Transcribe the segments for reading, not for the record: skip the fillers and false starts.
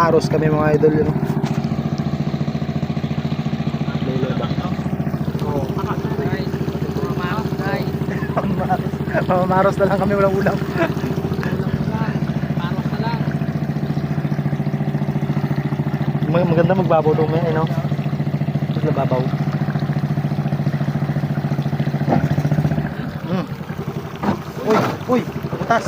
Mamaros kami mga idol yun. Mamaros na lang kami, walang ulam. Maganda magbabaw doon may ano. Tapos nababaw. Uy, butas.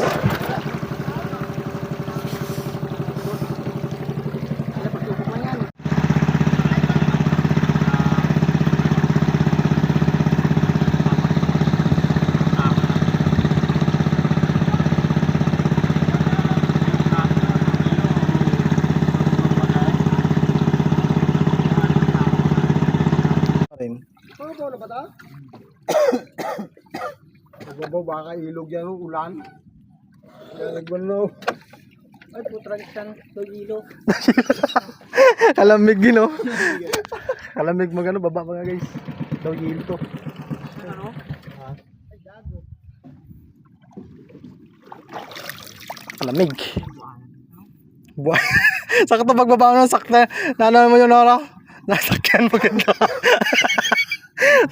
Ano ba ta? Nagbabaw baka ilog yan o ulan. Kaya nagbalo. Ay putrang isang ilog. Kalamig yun, oh. Kalamig magano, baba mga guys. Daw yelo to. Ano? Kalamig. Buwan. Sakto pagbaba mo ng sakta. Nano mo yun, Nora? Nasakyan mo ganda.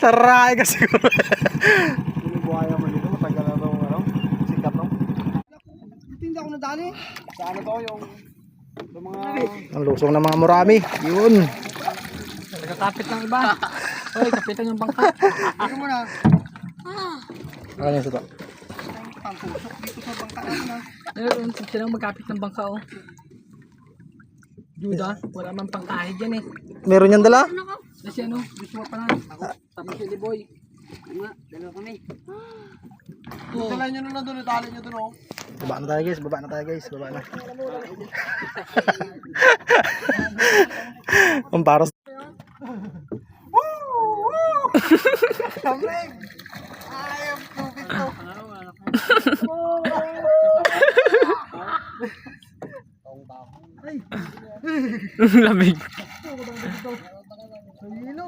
Saray ka siguro. Buhaya man dito, matagal na daw ano, sikat no. Hindi ako nadali. Sa ano to yung mga Ang lusong ng mga murami. Yun. nagkakapit ng iba. Oy, kapitan yung bangka. Ano mo na? Ano yung suka? Pangtusok dito sa bangka natin. Ayun, silang magkapit ng bangka oh. Juda, wala man pang kahit yan eh. Meron yan dala? Kasi ano, gusto mo pa na. Ako, tapos si Liboy. Nga, dalawa kami. Dala nyo na lang doon, itali nyo doon oh. Baba na tayo guys, baba na tayo guys, baba na. Ang paros. Kamig! I am tubig to. Lamig. Hilo.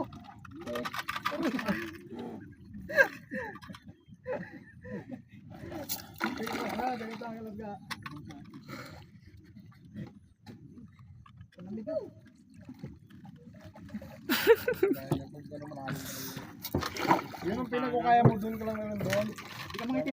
Yun ang pinag-kaya mo doon ka lang naman doon.